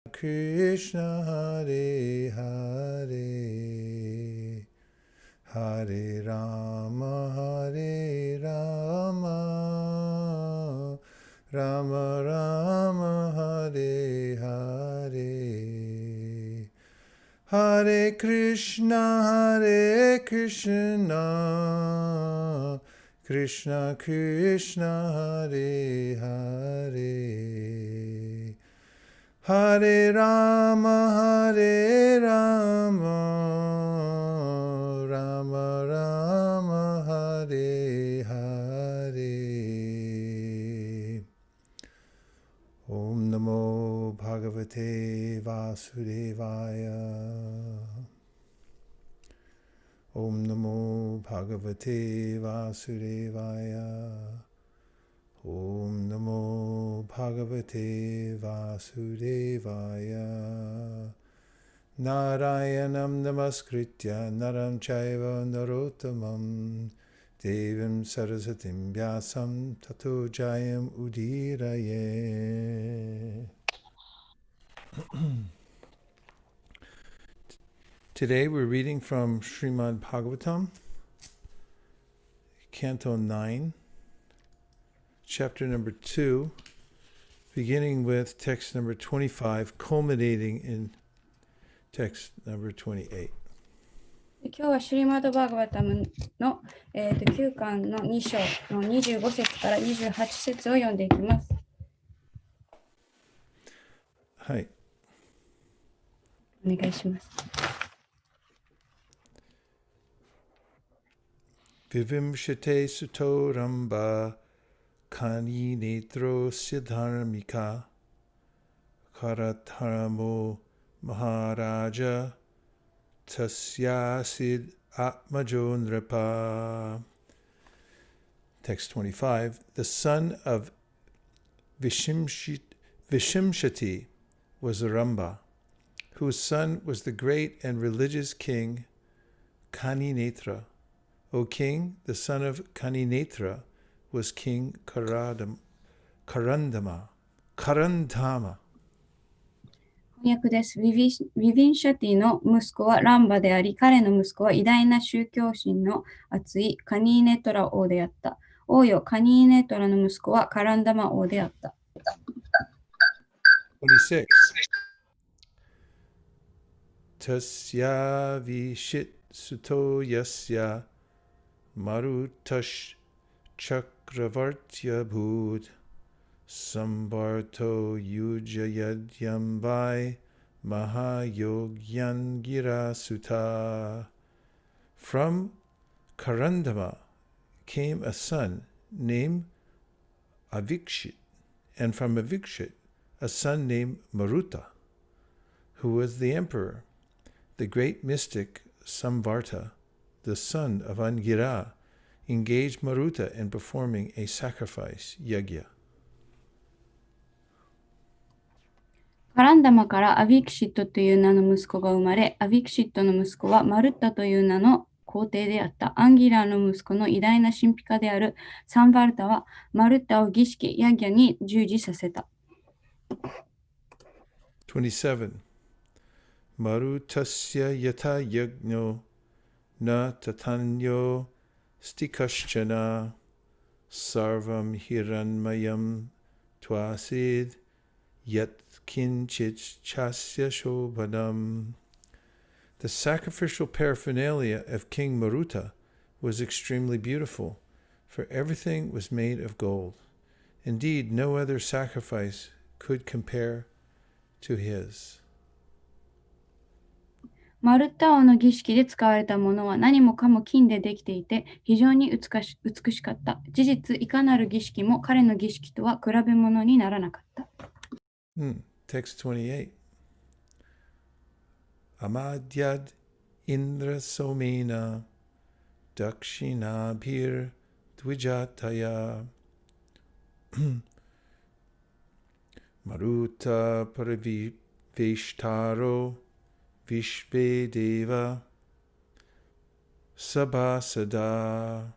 Krishna Hare Hare Hare Rama Hare Rama Rama Rama Hare Hare Hare Krishna Krishna Krishna Hare Hare Hare Rama Rama Rama Hare Hare Om Namo Bhagavate Vasudevaya Om Namo Bhagavate Vasudevaya Om Namo Bhagavate Vasudevaya Narayanam Namaskritya Naram Chaiva Narottamam Devim Sarasatim Vyasam Tato Jayam Udiraye. Today we're reading from Srimad Bhagavatam, Canto 9, Chapter number 2, beginning with text number 25, culminating in text number 28. 今日はシュリマード・バーガバタムの、9巻の2章の25節から28節を読んでいきます。はい。お願いします。Vivimshate Suto Ramba Kani Netro Siddharmika Karatharamo Maharaja Tasyasid Atmajo Nripa. Text 25. The son of Vishimshati was Ramba, whose son was the great and religious king Kaninetra. O king, the son of Kaninetra was King Karandama. 翻訳です。ヴィビンシャティの息子はランバであり、彼の息子は偉大な宗教心の厚いカニーネトラ王であった。王よ、カニーネトラの息子はカランダマ王であった。26. Tasya vishit suto yasya marutash chakravartya bhut sambarto yujayadyambai mahayogyan gira sutta. From Karandama came a son named Avikshit, and from Avikshit a son named Maruta, who was the emperor. The great mystic Samvarta, the son of Angira, engaged Maruta in performing a sacrifice, yagya. カランダマからアビクシットという名の息子が生まれ、アビクシットの息子はマルッタという名の皇帝であった。アンギラーの息子の偉大な神秘家であるサンバルタはマルッタを儀式、ヤギャに従事させた。27. Marutasya yata yagno na tatanyo stikaschana sarvam hiranmayam twasid yat kinchit chasya shobhanam. The sacrificial paraphernalia of King Maruta was extremely beautiful, for everything was made of gold. Indeed, no other sacrifice could compare to his. マルッタ王の儀式で使われたものは何もかも金でできていて非常に美しかった。事実、いかなる儀式も彼の儀式とは比べ物にならなかった。Text 28. Amadyad Indra Somena Dakshinabhir Dwijataya Maruta Pariveshtaro Vishvedeva Sabhasada.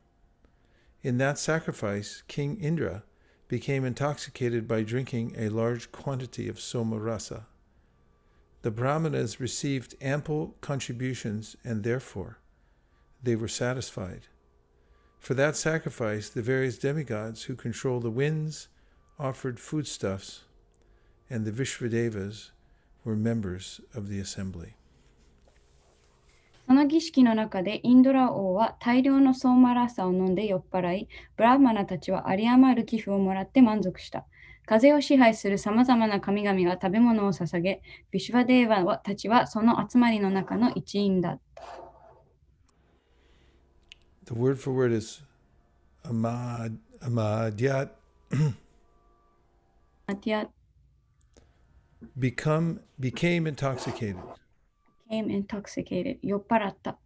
In that sacrifice, King Indra became intoxicated by drinking a large quantity of soma rasa. The Brahmanas received ample contributions, and therefore they were satisfied. For that sacrifice, the various demigods who control the winds offered foodstuffs, and the Vishvadevas were members of the assembly. その儀式の中でインドラ王は大量のソーマラッサを飲んで酔っ払い、ブラーマナたちは有り余る寄付をもらって満足した。風を支配するさまざまな神々が食べ物を捧げ、ビシュワデーヴァたちはその集まりの中の一員だった。The word for word is amadyat. Became intoxicated. Became intoxicated. 酔っ払った。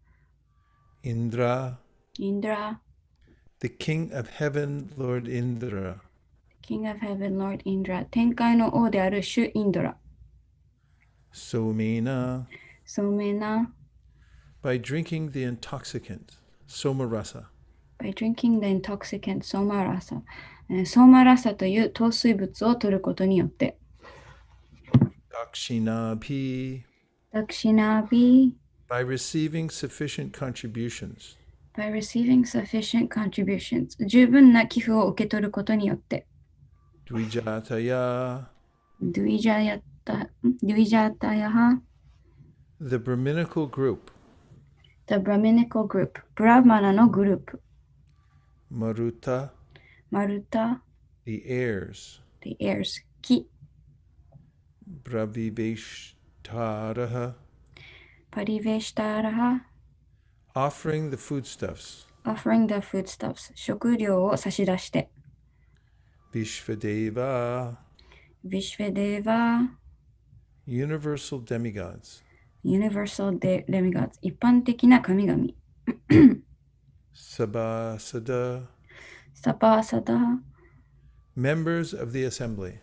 Indra. Indra. The king of heaven, Lord Indra. King of heaven, Lord Indra. 天界の王である主インドラ。Somena. Somena. By drinking the intoxicant, somarasa. By drinking the intoxicant, somarasa. ソーマラサという糖水物を取ることによって。Dakshinabi. Dakshinabi. By receiving sufficient contributions. By receiving sufficient contributions. 十分な寄付を受け取ることによって。Dvijataya. Dvijataya. The Brahminical group. The Brahminical group. ブラーマナのグループ。Maruta. Maruta. The heirs. The heirs. 木。Praviveshtaraha. Pariveshtaraha. Offering the foodstuffs. Offering the foodstuffs. 食料を差し出して。Vishvadeva. Vishvadeva. Universal demigods. Universal demigods. 一般的な神々。Sabhasada. Sabhasada. Members of the assembly.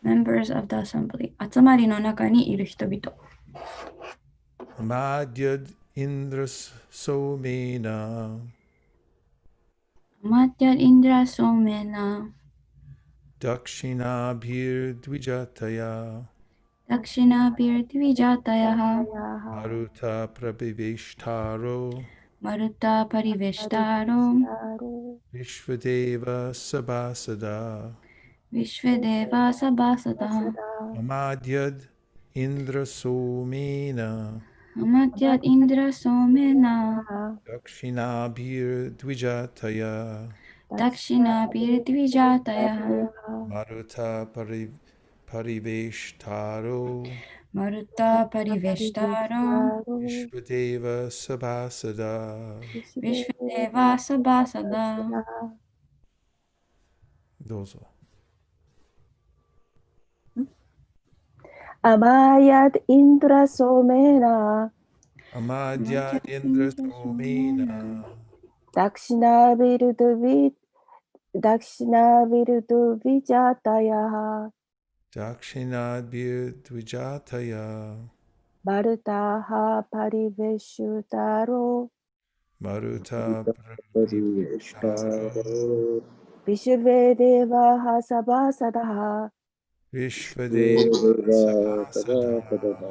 Members of the assembly. 集まりの中にいる人々。Amadyad Indras Somena. Amadyad Indra Somena. Dakshinabhir Dvijataya. Dakshinabhir Dvijataya. Maruta Prabhiveshtaro. Maruta Pariveshtaro. Vishvadeva Sabhasada. Vishvadeva Sabhasada. Amadyad Indra Somena. Amadyad Indra Somena. Dakshinabhir Dvijataya. Dakshinabhir Dvijataya. Maruta Pariveshtaro. Maruta Pariveshtaro. Vishvadeva Sabhasada. Vishvadeva Sabhasada. どうぞ。Amayad Indra Somena. Amadyad Indra Somena. Dakshina Virudu Vijataya. Dakshinabhir Dvijataya. Marutaha Pariveshutaro. Maruta Pariveshtaro. Vishvedeva Sabhasadaha. Vishvadeva Sabhasada.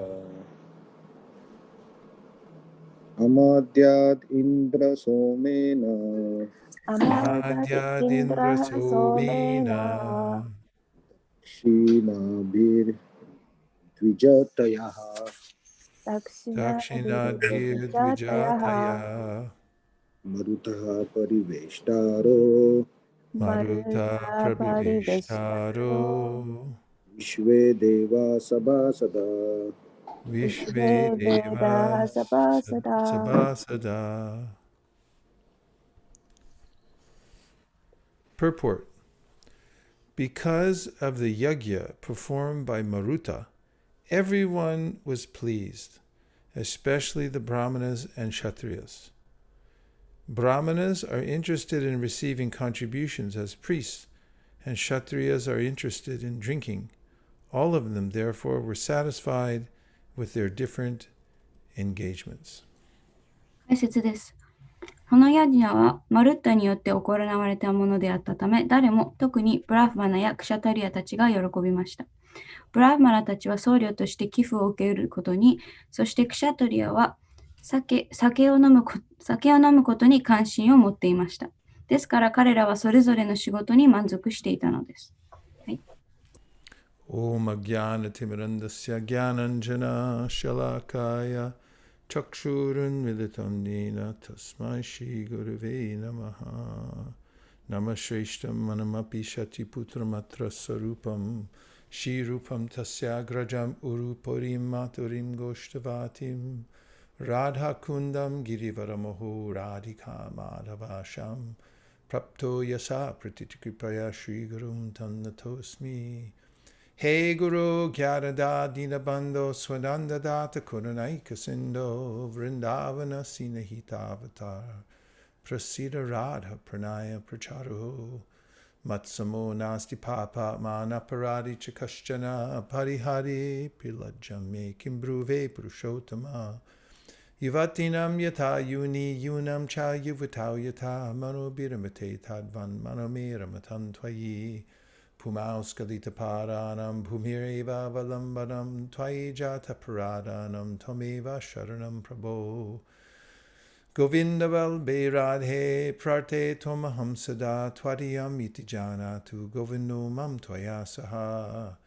Amadyad Indra Somena. Amadyad Indra Somena. Dakshinabhir Dvijatayaha. Dakshinabhir Dvijataya. Marutaha Pariveshtaro. Maruta Prabhavishtaro. Vishvedeva Sabhasada. Vishvedeva Sabhasada. Purport. Because of the yajna performed by Maruta, everyone was pleased, especially the Brahmanas and Kshatriyas. Brahmanas are interested in receiving contributions as priests, and Kshatriyas are interested in drinking. All of them, therefore, were satisfied with their different engagements. 解説です。このヤジナはマルッタによって行われたものであったため、誰も特にブラフマナやクシャタリアたちが喜びました。ブラーマラたちは僧侶として寄付を受けることに、そしてクシャトリアは酒を飲むことに関心を持っていました。ですから彼らはそれぞれの仕事に満足していたのです。はい。Om Agyana Timirandasya Gyananjana Shalakaya Chakshurun Militam Nina Tasmai Shri Gurave Namaha Namashrestam Manamapi Shati Putramatra Sarupam Shri Rupam Tasya Grajam Urupurim Maturim Goshtavatim Radha Kundam Girivaramoho Radhika Madhavasham Prapto Yasa Pratikripaya Shri Gurum Tannatosmi Hey Guru Gyarada Dinabando Swadanda Data Kurunaika Sindo Vrindavana Sinahita Avatar Prasida Radha Pranaya Pracharu Matsamo Nasti Papa Manaparadi Chakaschana Parihari Pilajame Kimbruve Purushottama Yuvatinam Yata Yuni Yunam Cha Yuvutau Yata Mano Biramate Tadvan Mano Miramatan Twayi Pumauskalita Paranam Bhumireva Valambanam Twai Jata Paradanam Tomeva Sharanam Prabho Govindaval Beiradhe Prarte Tomaham Sada Twadiyam Iti Janatu Govindu Mam Twaya Saha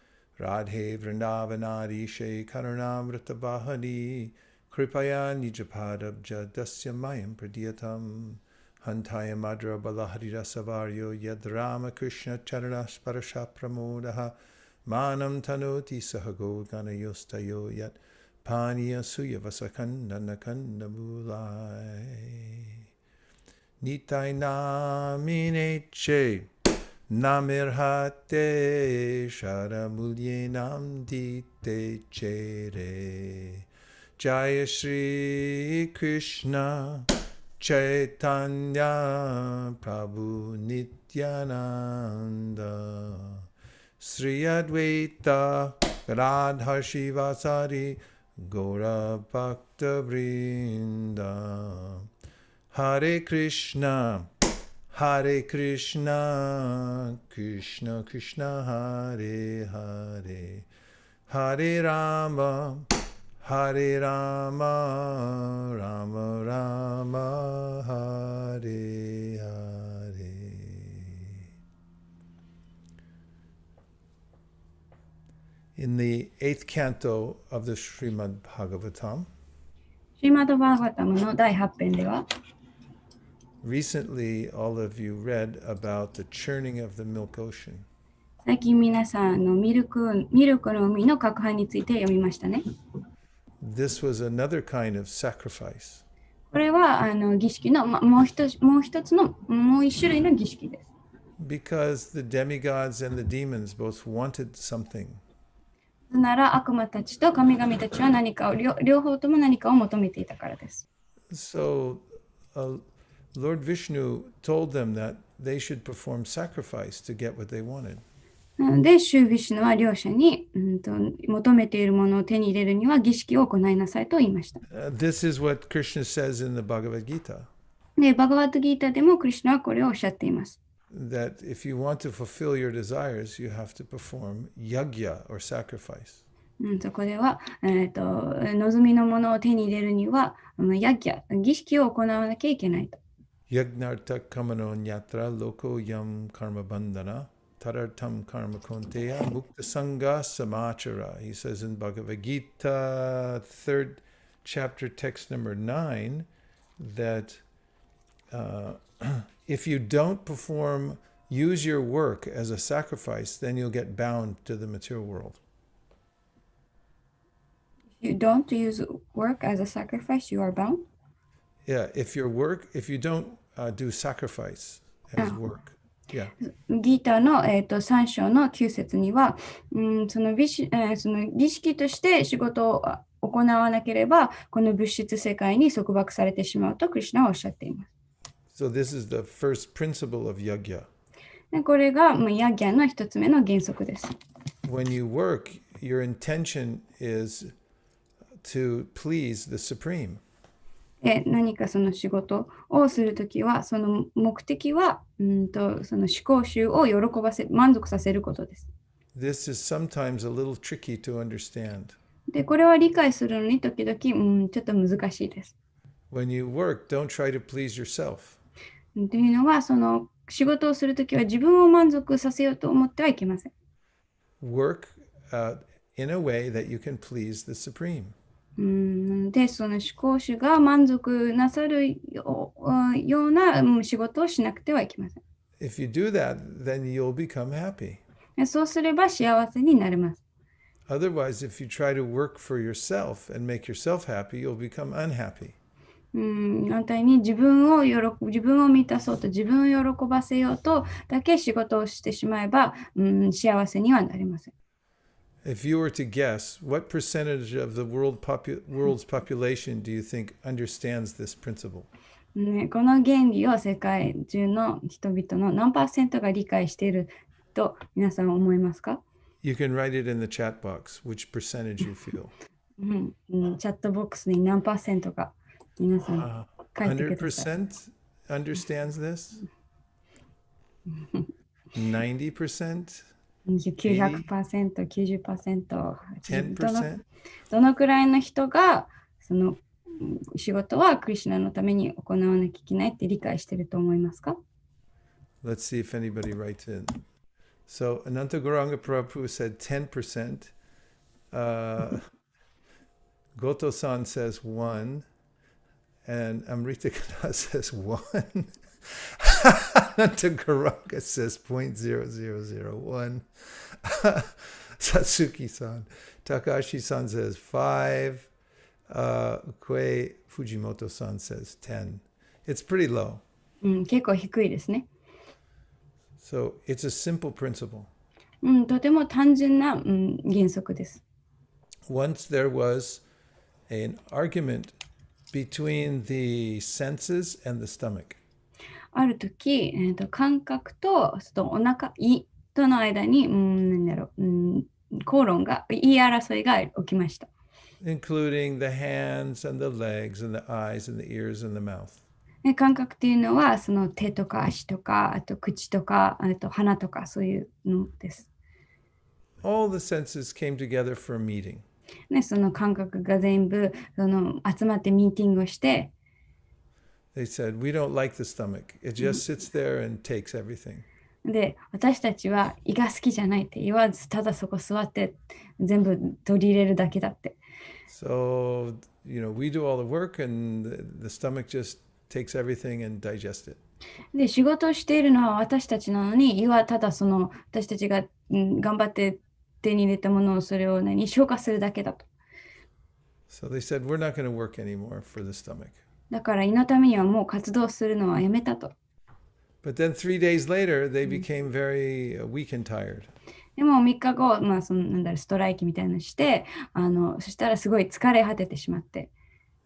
Radhe Vrindavanadi She Karunamrita Bahani Kripaya Nijapadabja Dasya Mayam Pradiyatam Hantaya Madra Balahari Savaryo Yadrama Krishna Charanas Parasha Pramodaha Manam Tanoti Sahago Ganayostayo Yat Paniya Suya Vasakanda Nakanda Mulai Nitai Namine Che Namirhate Sharamulye Nam Dite Chere Jaya Shri Krishna Chaitanya Prabhu Nityananda Sri Advaita Radha Shivasari Gaura Bhakta Vrinda Hare Krishna Krishna Krishna Hare Hare Hare Rama Hare Rama, Rama Rama, Hare Hare. In the 8th canto of the Srimad Bhagavatam, シーマドバーガタムの第8編では、recently all of you read about the churning of the milk ocean. 最近皆さんのミルクの海の攪拌について読みましたね。This was another kind of sacrifice. これは儀式の、もう一種類の儀式です。Because the demigods and the demons both wanted something. なら悪魔たちと神々たちは何かを両方とも何かを求めていたからです。So, Lord Vishnu told them that they should perform sacrifice to get what they wanted. なので、シュービシュヌは両者に、求めているものを手に入れるには儀式を行いなさいと言いました。This is what Krishna says in the Bhagavad Gita. で、バガバットギータでもクリシュナはこれをおっしゃっています。That if you want to fulfill your desires, you have to perform yagya or sacrifice. そこでは、望みのものを手に入れるには、ヤギャ、儀式を行わなきゃいけないと。Yagnarta kamano nyatra loko yam karma bandhana tarartam karma konteya mukta sangha samachara. He says in Bhagavad Gita, 3rd chapter, text number 9, that if you don't use your work as a sacrifice, then you'll get bound to the material world. You don't use work as a sacrifice, you are bound? Yeah, if you don't do sacrifice as work. Yeah. ギーターの、3章の9節には、その儀式として仕事を行わなければ、この物質世界に束縛されてしまうとクリシュナはおっしゃっています。So this is the first principle of yagya. これがヤギャの一つ目の原則です。When you work, your intention is to please the Supreme. 何かその仕事をするときは、その目的は、その思考集を満足させることです。This is sometimes a little tricky to understand. で、これは理解するのに時々、ちょっと難しいです。When you work, don't try to please yourself. というのは、その仕事をするときは自分を満足させようと思ってはいけません。Work in a way that you can please the Supreme. で、その思考主が満足なさるような仕事をしなくてはいけません。If you do that, then you'll become happy. そうすれば幸せになれます。Otherwise, if you try to work for yourself and make yourself happy, you'll become unhappy. 反対に自分を満たそうと、自分を喜ばせようとだけ仕事をしてしまえば、幸せにはなりません。If you were to guess, what percentage of the world's population do you think understands this principle? この原理を世界中の人々の何%が理解していると皆さんは思いますか？ You can write it in the chat box, which percentage you feel. チャットボックスに何%か皆さん書いてください。100% understands this? 90%? 900%、90%、 10%? どのくらいの人がその仕事はクリシュナのために行わなきゃいけないって理解していると思いますか？ Let's see if anybody writes in. So Ananta Gauranga Prabhu said 10%. Goto-san says 1. And Amrita Kana says 1. Ananta Gauranga says 0.0001. Satsuki-san. Takashi-san says 5. Kue Fujimoto-san says 10. It's pretty low. 結構低いですね。So it's a simple principle. とても単純な、原則です。Once there was an argument between the senses and the stomach. あるとき、感覚とお腹、胃との間に、口論が、言い争いが起きました。Including the hands and the legs and the eyes and the ears and the mouth. 感覚っていうのは、その手とか足とか、あと口とか、あと鼻とか、そういうのです。All the senses came together for a meeting. その感覚が全部集まってミーティングをして、They said, we don't like the stomach. It just sits there and takes everything. で、私たちは胃が好きじゃないって言わず、ただそこ座って全部取り入れるだけだって。So, we do all the work and the stomach just takes everything and digests it. で、仕事をしているのは私たちなのに、胃はただ私たちが、頑張って手に入れたものをそれを消化するだけだと。So they said, we're not going to work anymore for the stomach. だから胃のためにはもう活動するのはやめたと。But then 3 days later, they became very weak and tired. でも3日後、ストライキみたいなのして、そしたらすごい疲れ果ててしまって。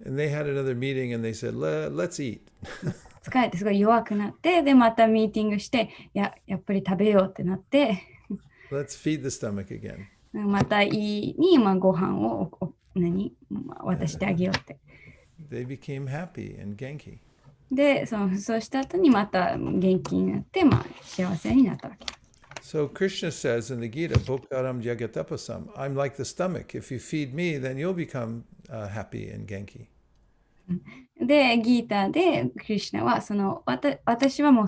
And they had another meeting and they said, let's eat. 疲れてすごい弱くなって、で、またミーティングして、やっぱり食べようってなって、Let's feed the stomach again. また胃にご飯を渡してあげようって。They became happy and genki. で、そうした後にまた元気になって、幸せになったわけ。So Krishna says in the Gita, Bhoktaram Jagatapasam, I'm like the stomach. If you feed me, then you'll become happy and genki. で、ギーターでクリシュナは私はもう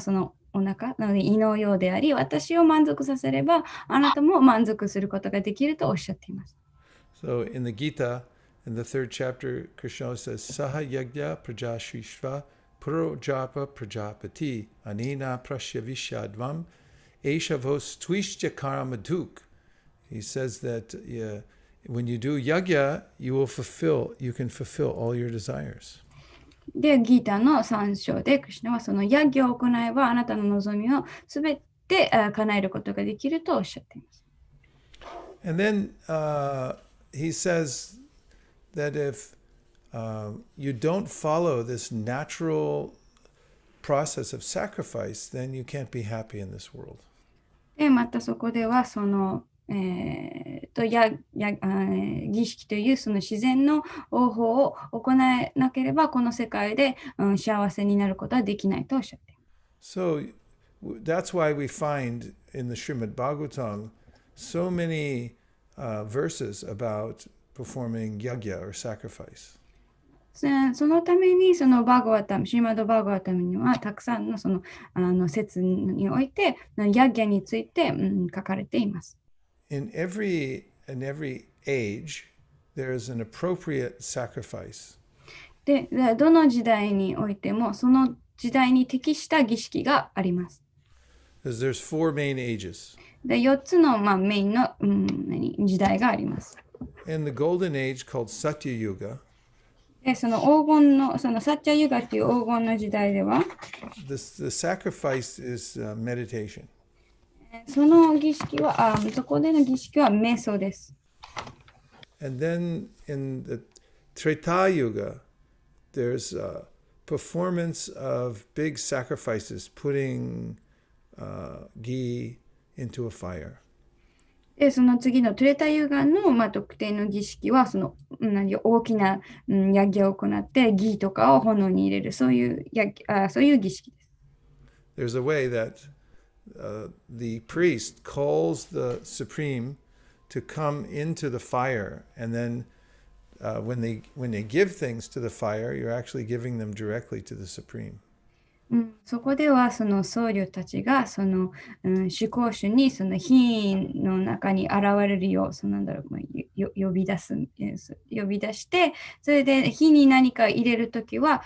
お腹なので胃のようであり、私を満足させればあなたも満足することができるとおっしゃっています。So in the Gita, in the 3rd chapter, Krishna says, Saha Yagya Prajashvishva Purojapa Prajapati Anina Prashyavishadvam Eshavos Twishya Karamaduk. He says that when you do yagya, you can fulfill all your desires. で、ギーターの3章で、クリシュナはそのヤギを行えば、あなたの望みをすべて叶えることができるとおっしゃっています。And then he says that if you don't follow this natural process of sacrifice, then you can't be happy in this world. で、またそこでは、儀式というその自然の方法を行えなければ、この世界で、幸せになることはできないとおっしゃっています。So that's why we find in the Srimad Bhagavatam so many verses about performing yagya or sacrifice. そのためにそのバーガワタム、シーマドバーガワタムにはたくさんのその説においてヤッギャについて、書かれています。In every age, there is an appropriate sacrifice. で、どの時代においてもその時代に適した儀式があります。Because there's four main ages. で、4つの、メインの、時代があります。In the golden age called Satya Yuga, で、その黄金の、そのサッチャユガっていう黄金の時代では、the sacrifice is meditation. その儀式は、そこでの儀式は瞑想です。And then in the Treta Yuga, there's a performance of big sacrifices, putting ghee into a fire. で、その次のトレタユガの、特定の儀式は、その大きな、ヤギを行って、ギーとかを炎に入れる、そういう儀式です。There's a way that the priest calls the supreme to come into the fire, and then when they give things to the fire, you're actually giving them directly to the supreme. そこではその僧侶たちがその、主講主にその火の中に現れるよう、呼び出して、それで火に何か入れるときは、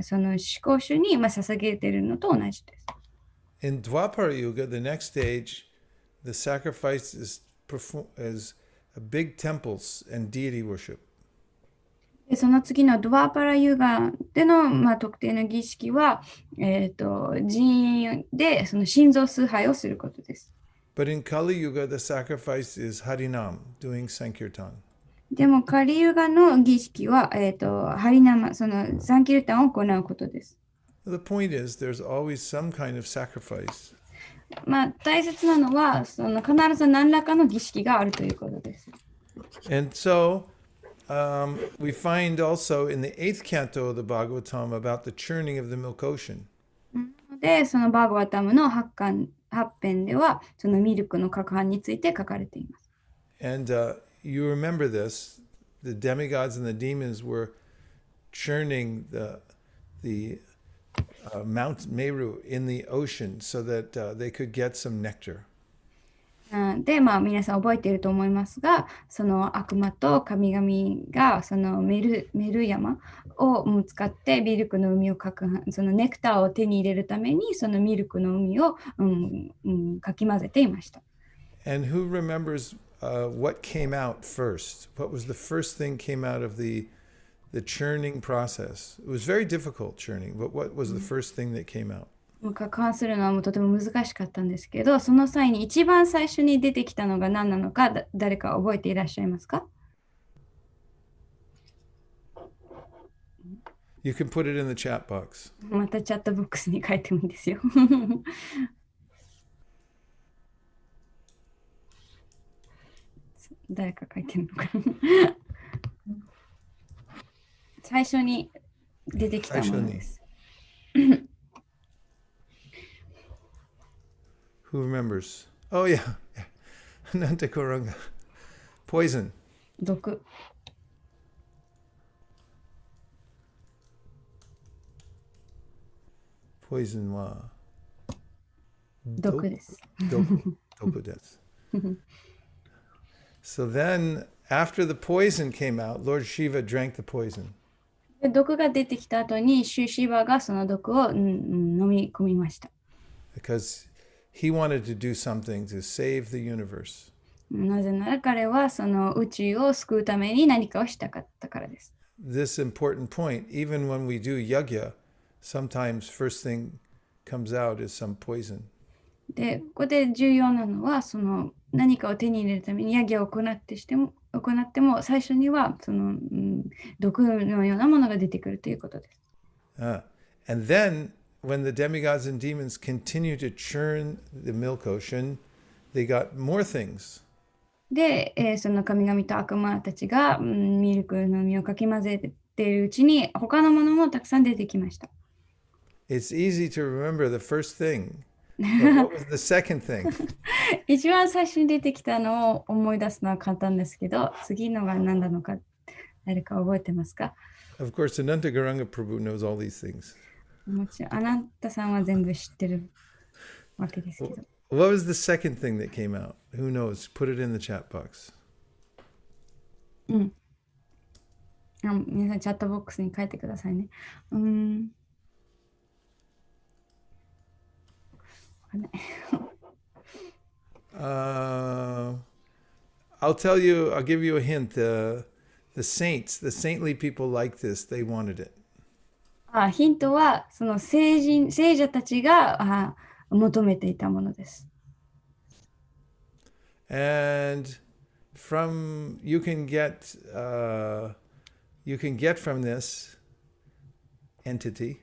その主講主に捧げているのと同じです。In Dwapara Yuga, the next stage, the sacrifice is big temples and deity worship. でその次のドワーパラユガでの、特定の儀式は、寺院でその心臓崇拝をすることです。But in Kali Yuga, the sacrifice is Harinam, doing Sankirtan. でもカリユガの儀式は、ハリナマ、そのサンキルタンを行うことです。The point is, there's always some kind of sacrifice. 大切なのはその必ず何らかの儀式があるということです。And so, we find also in the 8th canto of the Bhagavatam about the churning of the milk ocean. で、そのバーガワタムの8編では、そのミルクの攪拌について書かれています。And you remember this, the demigods and the demons were churning the Mount Meru in the ocean so that they could get some nectar. で、皆さん覚えていると思いますが、その悪魔と神々がそのメル山を使ってミルクの海をそのネクターを手に入れるためにそのミルクの海を、かき混ぜていました。And who remembers what came out first? What was the first thing came out of the churning process? It was very difficult churning, but what was the first thing that came out? 攪拌するのはもうとても難しかったんですけど、その際に一番最初に出てきたのが何なのか、誰か覚えていらっしゃいますか？ You can put it in the chat box. またチャットボックスに書いてもいいですよ。誰か書いてるのかな。最初に出てきたものです。Who remembers? Oh, yeah. Nante Koranga. Poison. 毒。Poison は毒です。毒です。So then, after the poison came out, Lord Shiva drank the poison. で毒が出てきた後に、シュシバがその毒を、飲み込みました。Because he wanted to do something to save the universe. なぜなら彼はその宇宙を救うために何かをしたかったからです。This important point, even when we do yagya, sometimes first thing comes out is some poison. で、ここで重要なのは、その何かを手に入れるためにヤギを行っても最初にはその、毒のようなものが出てくるということです。And then, when the demigods and demons continue to churn the milk ocean, they got more things. で、その神々と悪魔たちが、ミルクの実をかき混ぜているうちに他のものもたくさん出てきました。It's easy to remember the first thing But what was the second thing? 一番最初に出てきたのを思い出すのは簡単ですけど、次のが何なのか誰か覚えてますか？ Of course, Anantagaranga Prabhu knows all these things. もちろん、あなたさんは全部知ってるわけですけど。What was the second thing that came out? Who knows? Put it in the chat box. 皆さんチャットボックスに書いてくださいね。わかんない。I'll give you a hint. The saintly people like this. They wanted it. ヒントは、その聖者たちが求めていたものです。And you can get from this entity.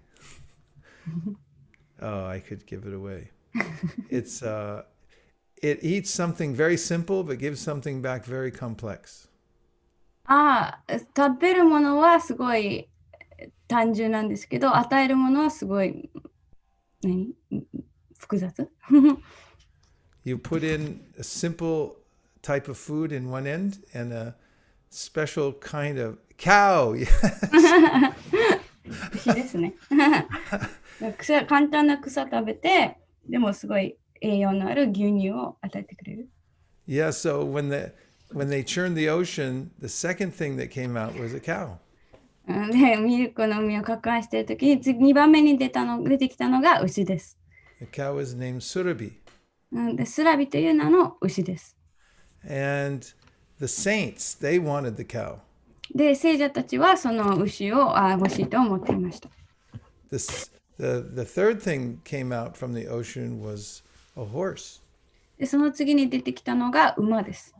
Oh, I could give it away. It eats something very simple, but gives something back very complex. 食べるものはすごい単純なんですけど、与えるものはすごい複雑。You put in a simple type of food in one end and a special kind of cow. 牛ですね。簡単な草食べて、でもすごい栄養のある牛乳を与えてくれる。Yeah, so when they churned the ocean, the second thing that came out was a cow. で、ミルクの海を攪拌しているときに、2番目に出てきたのが牛です。The cow was named Surabhi. で、スラビという名の牛です。And the saints, they wanted the cow. で、聖者たちはその牛を欲しいと思っていました。The third thing came out from the ocean was a horse. で、その次に出てきたのが馬です。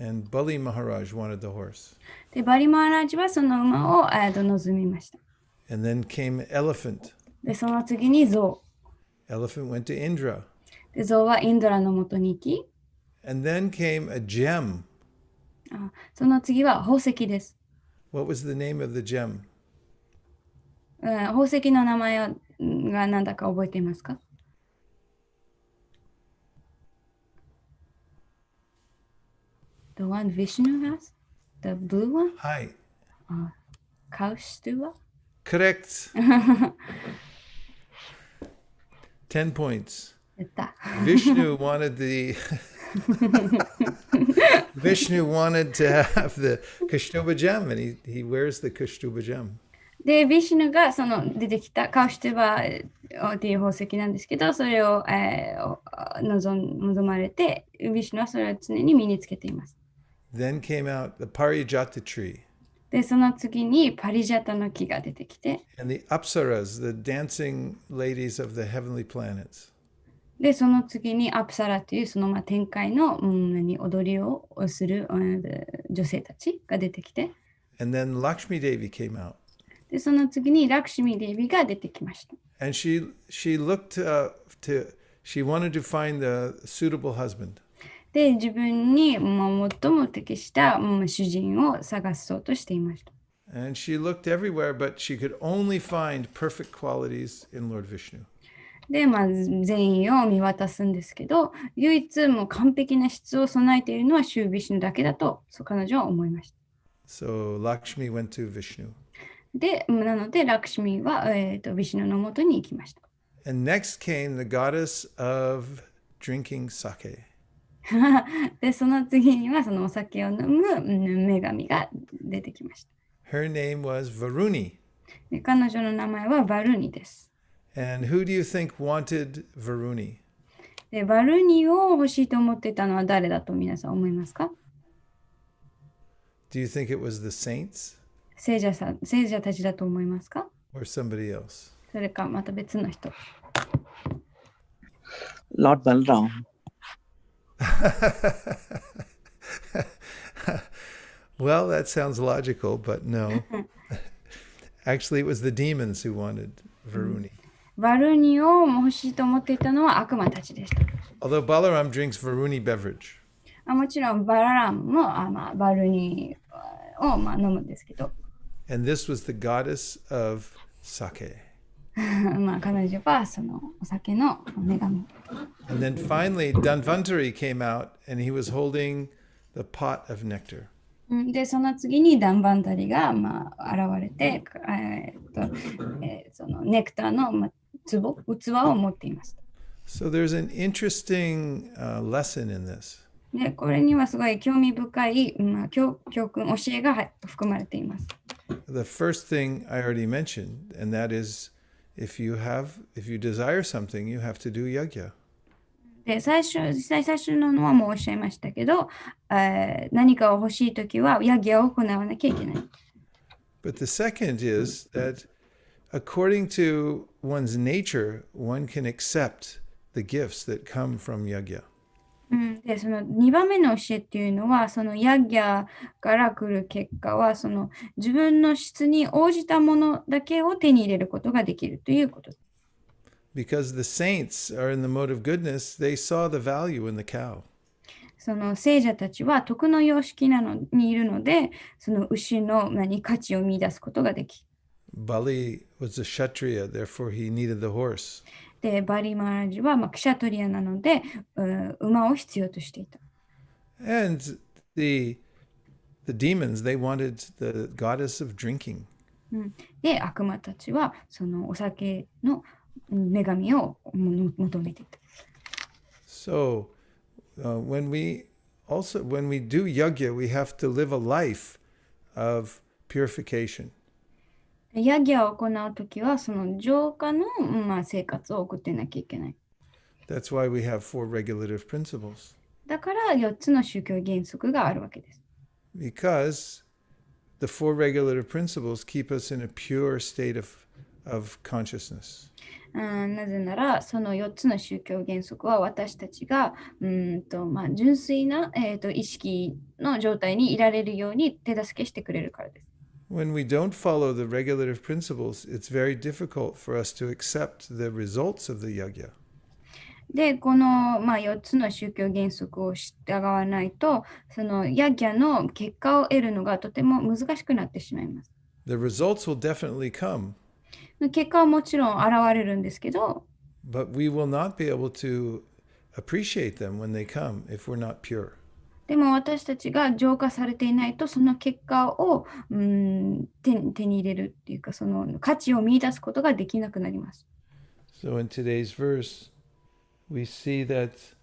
And Bali Maharaj wanted the horse. で、バリマーラージはその馬を望みました。And then came elephant. で、その次に象。Elephant went to Indra. で、象はインドラのもとに行き。And then came a gem. その次は宝石です。What was the name of the gem? 宝石の名前が何だか覚えていますか？The one Vishnu has? The blue one? Hi. Kaustuva? Correct. 10 points. やった。Vishnu wanted Vishnu wanted to have the Kaustuva gem, and he wears the Kaustuva gem. で、ビシュヌがその出てきたカウシュトゥバっていう宝石なんですけど、それを、望まれて、ビシュヌはそれを常に身につけています。Then came out the Parijata tree. で、その次にパリジャタの木が出てきて、And the Apsaras, the dancing ladies of the heavenly planets. で、その次にアプサラというその天界の、踊りをする、女性たちが出てきて、And then Lakshmi Devi came out. で、その次にラクシミデービが出てきました。And she looked she wanted to find the suitable husband. で、自分に最も適した主人を探そうとしていました。And she looked everywhere, but she could only find perfect qualities in Lord Vishnu. で、全員を見渡すんですけど、唯一もう完璧な質を備えているのはシュービシュヌだけだと、彼女は思いました。So Lakshmi went to Vishnu. で、なので、ラクシミは、ビシュヌのもとに行きました。And next came the goddess of drinking sake. で、その次にはそのお酒を飲む女神が出てきました。Her name was Varuni. で、彼女の名前はバルニです。And who do you think wanted Varuni? で、バルニを欲しいと思っていたのは誰だと皆さん思いますか？ Do you think it was the saints 聖者たちだと思いますか？ or somebody else? それかまた別の人。Lord Balram. Well, that sounds logical, but no. Actually, it was the demons who wanted Varuni. バルニを欲しいと思っていたのは悪魔たちでした。Although Balaram drinks Varuni beverage. もちろんバラランもバルニを飲むんですけど。And this was the goddess of sake. まあ彼女はそのお酒の女神。And then finally, Dhanvantari came out and he was holding the pot of nectar. で、その次にダンバンタリが、まあ、現れて、そのネクターの、まあ、器を持っていました。So there's an interesting lesson in this. で、これにはすごい興味深い、まあ、教訓、教えが含まれています。The first thing I already mentioned, and that is if you desire something, you have to do yajna. で、最初のはもうおっしゃいましたけど、何かを欲しいときはヤギを行わなきゃいけない。But the second is that according to one's nature, one can accept the gifts that come from yajna. で、その2番目の教えっていうのは、そのヤギャから来る結果は、その自分の質に応じたものだけを手に入れることができるということです。Because the saints are in the mode of goodness, they saw the value in the cow. その聖者たちは徳の様式にいるので、その牛の価値を見出すことができ。Bali was a Kshatriya, therefore he needed the horse. で、バリマーラジは、クシャトリアなので、馬を必要としていた。And the demons, they wanted the goddess of drinking. で、悪魔たちはそのお酒の女神を求めていた。So when we do yajna, we have to live a life of purification. ヤギを行うときは、その浄化の、生活を送ってなきゃいけない。That's why we have 4 regulative principles. だから4つの宗教原則があるわけです。Because the 4 regulative principles keep us in a pure state of consciousness. なぜなら、その4つの宗教原則は私たちが純粋な、意識の状態にいられるように手助けしてくれるからです。When we don't follow the regulative principles, it's very difficult for us to accept the results of the yajna. で、この、4つの宗教原則を従わないと、そのヤギャの結果を得るのがとても難しくなってしまいます。The results will definitely come, 結果はもちろん現れるんですけど、but we will not be able to appreciate them when they come if we're not pure. でも私たちが浄化されていないと、その結果を手に入れるっていうか、その価値を見出すことができなくなります。So in today's verse, we see that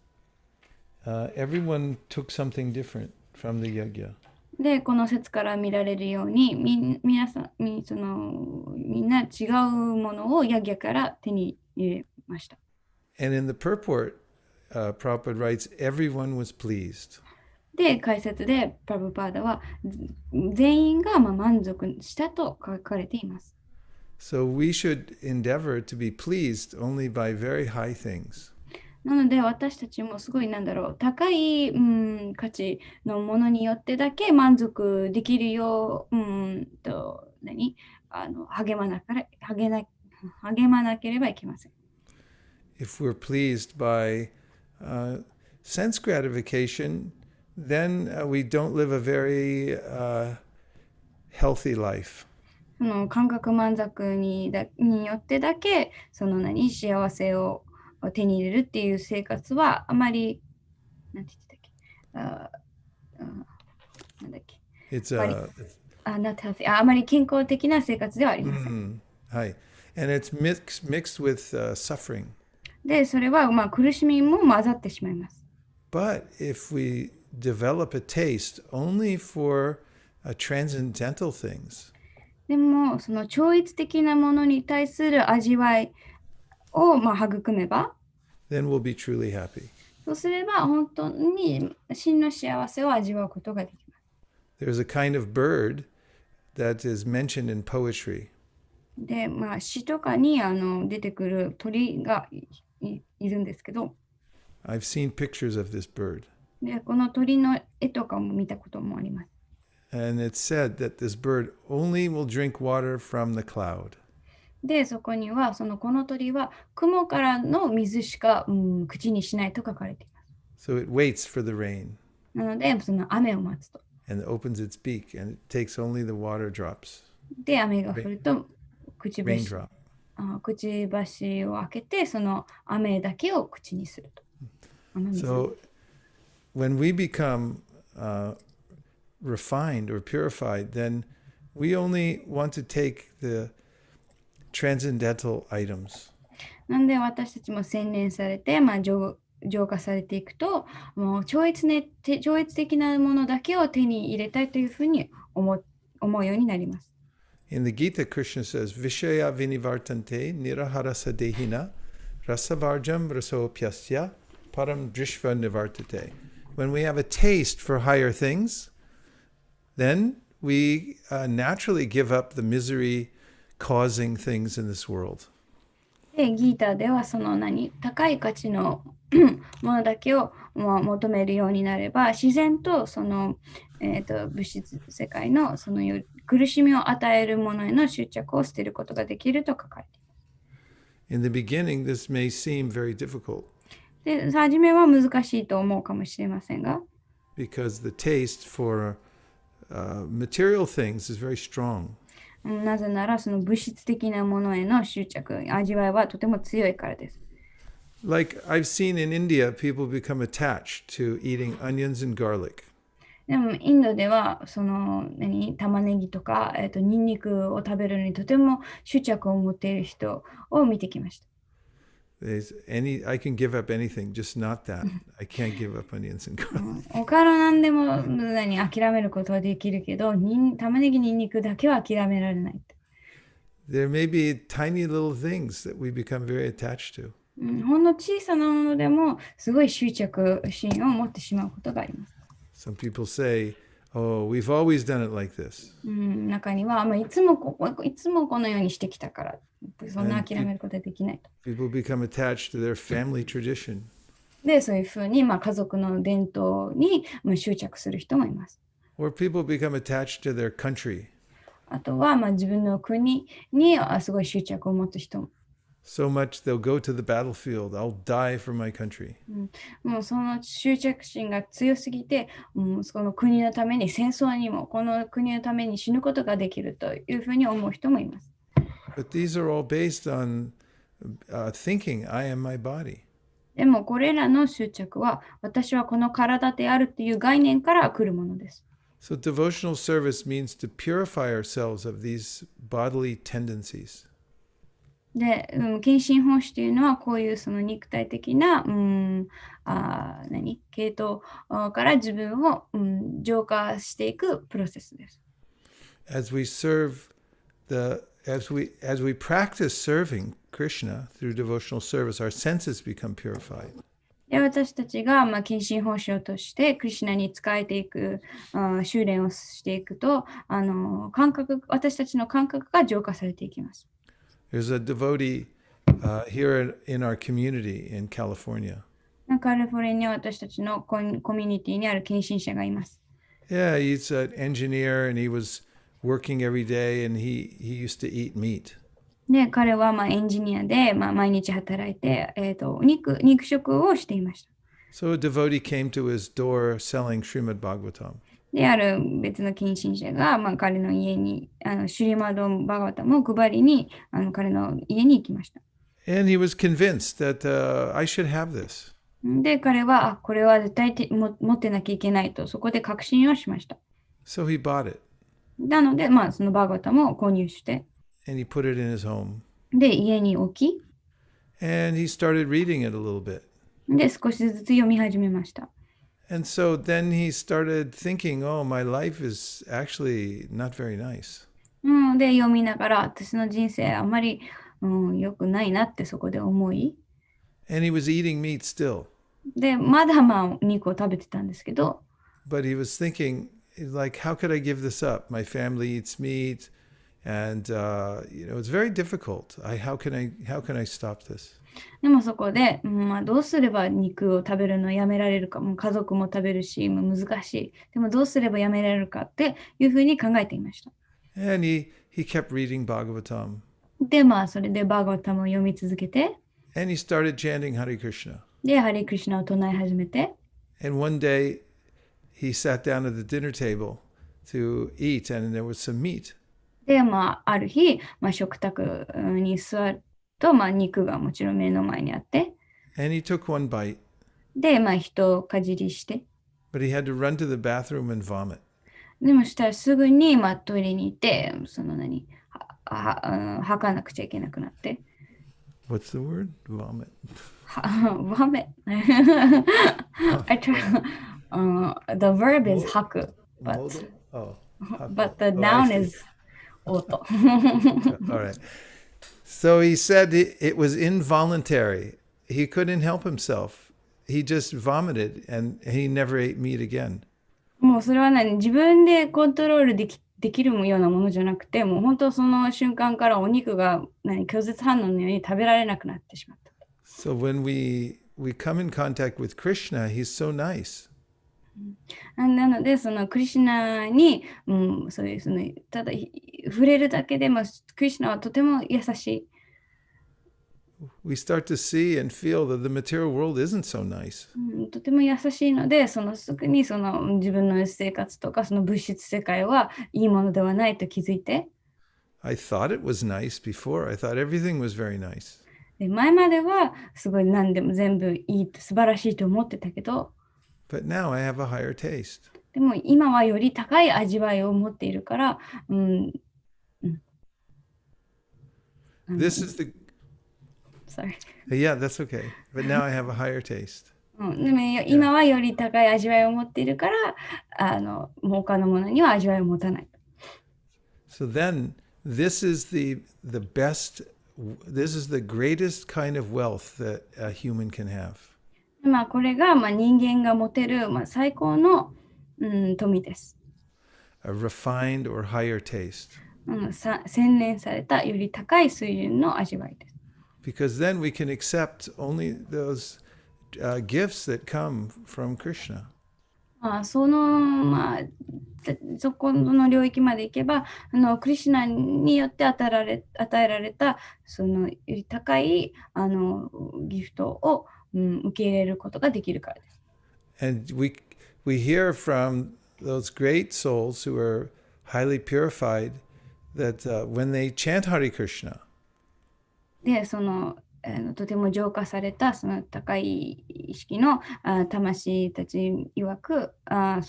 everyone took something different from the yajna. で、この説から見られるように、みんな違うものをヤギャから手に入れました。And in the purport, Prabhupada writes, everyone was pleased. で、解説でプラブパーダは全員が満足したと書かれています。So we should endeavor to be pleased only by very high things. なので私たちもすごい高い、価値のものによってだけ満足できるよう、励まなければいけません。If we're pleased by sense gratification, then we don't live a very healthy life. その感覚満足によってだけ幸せを手に入れるっていう生活はあまりなんて言ってたっけnot healthy あまり健康的な生活ではありません。はい。And it's mixed with suffering. で、それは苦しみも混ざってしまいます。But if we develop a taste only for transcendental things, でもその超越的なものに対する味わいを育めば、then we'll be truly happy. そうすれば本当に真の幸せを味わうことができます。There's a kind of bird that is mentioned in poetry. で、詩とかに出てくる鳥がいるんですけど、I've seen pictures of this bird. で、この鳥の絵とかも見たこともあります。And it's said that this bird only will drink water from the cloud. で、そこにはこの鳥は雲からの水しか、口にしないと書かれています。So it waits for the rain. なので、その雨を待つと。And it opens its beak and it takes only the water drops. で、雨が降ると口干し。Raindrop. くちばしを開けて、その飴だけを口にすると。So when we become refined or purified, then we only want to take the transcendental items. なんで私たちも洗練されて、浄化されていくと、もう超越的なものだけを手に入れたいというふうに思うようになります。In the Gita, Krishna says, Vishaya vinivartante nirahara sadehina rasavarjam rasopyasya param drishva nivartate. When we have a taste for higher things, then we naturally give up the misery-causing things in this world. で、ギーターではその高い価値のものだけを求めるようになれば、自然とその、物質世界のその苦しみを与えるものへの執着を捨てることができると書かれています。In the beginning, this may seem very difficult. で、初めは難しいと思うかもしれませんが、because the taste for material things is very strong. なぜならその物質的なものへの執着、味わいはとても強いからです。Like I've seen in India, people become attached to eating onions and garlic. でもインドではその玉ねぎとか、ニンニクを食べるのにとても執着を持っている人を見てきました。I can give up anything, just not that. I can't give up onions and garlic. 他の何でも諦めることはできるけど、玉ねぎ、ニンニクだけは諦められない。There may be tiny little things that we become very attached to. ほんの小さなものでもすごい執着心を持ってしまうことがあります。Some people say, "Oh, we've always done it like this." 中には、いつもこのようにしてきたから、そんな諦めることはできないと。People become attached to their family tradition. で、そういうふうに、家族の伝統に執着する人もいます。Or people become attached to their country. あとは、自分の国にすごい執着を持つ人も。So much they'll go to the battlefield. I'll die for my country. もうその執着心が強すぎて、その国のために戦争にもこの国のために死ぬことができるというふうに思う人もいます。But these are all based on thinking, I am my body. でもこれらの執着は私はこの体であるという概念から来るものです。So devotional service means to purify ourselves of these bodily tendencies. で、献身奉仕というのはこういうその肉体的な、系統から自分を、浄化していくプロセスです。As we practice serving Krishna through devotional service, our senses become purified. で、私たちが、献身奉仕をとしてクリシュナに仕えていく、修練をしていくと、私たちの感覚が浄化されていきます。There's a devotee here in our community in California. カリフォルニアは私たちのコミュニティにある献身者がいます。Yeah, he's an engineer and he was working every day and he used to eat meat. で、彼はエンジニアで、毎日働いて、肉食をしていました。So a devotee came to his door selling Srimad Bhagavatam. で、ある別の近親者が、彼の家にシュリマドン・バガバタムを配りに彼の家に行きました。And he was convinced that I should have this. で、彼はこれは絶対持ってなきゃいけないと、そこで確信をしました。So he bought it. なので、そのバガバタムを購入して、And he put it in his home. で、家に置き、And he started reading it a little bit. で、少しずつ読み始めました。And so then he started thinking, oh, my life is actually not very nice. で、読みながら、私の人生あまり、良くないなってそこで思い。And he was eating meat still. で、まだ肉を食べてたんですけど。But he was thinking, like, how could I give this up? My family eats meat. And, it's very difficult. How can I stop this? でもそこで、どうすれば肉を食べるのをやめられるか、家族も食べるし、難しい。でもどうすればやめられるかっていうふうに考えていました。And he kept reading Bhagavatam. で、それでバーガバタムを読み続けて、And he started chanting Hare Krishna. で、ハリークリシュナを唱え始めて、And one day he sat down at the dinner table to eat and there was some meat. で、ある日、食卓に座ると、肉がもちろん目の前にあって、and he took one bite, で、一かじりして、but he had to run to the bathroom and vomit. でもしたらすぐに、トイレに行って、吐かなくちゃいけなくなって。What's the word? Vomit. わめ。I try, the verb is 吐く、but, Modal? Oh. but the Oh, I noun see. is 音。All right. So he said it was involuntary. He couldn't help himself. He just vomited and he never ate meat again. もうそれは自分でコントロールできるようなものじゃなくて、もう本当その瞬間からお肉が拒絶反応のように食べられなくなってしまった。So when we come in contact with Krishna, he's so nice. なので、そのクリシュナに、そういうただ触れるだけでも、クリシュナはとても優しい。We start to see and feel that the material world isn't so nice. とても優しいので、すぐに自分の生活とかその物質世界はいいものではないと気づいて、I thought it was nice before. I thought everything was very nice. で前まではすごい何でも全部いい、素晴らしいと思ってたけど、But now I have a higher taste. でも今はより高い味わいを持っているから、This is the sorry. Yeah, that's okay. But now I have a higher taste. でも今はより高い味わいを持っているから、もう他のものには味わいを持たない。So then this is the best, this is the greatest kind of wealth that a human can have. これが人間が持てる最高の、富です。A refined or higher taste. 洗練されたより高い水準の味わいです。Because then we can accept only those gifts that come from Krishna. そこの領域まで行けば、クリシュナによって与えられたそのより高いギフトを、受け入れることができるからです。And we hear from those great souls who are highly purified that when they chant Hare Krishna, で、とても浄化されたその高い意識の魂たち曰く、ハ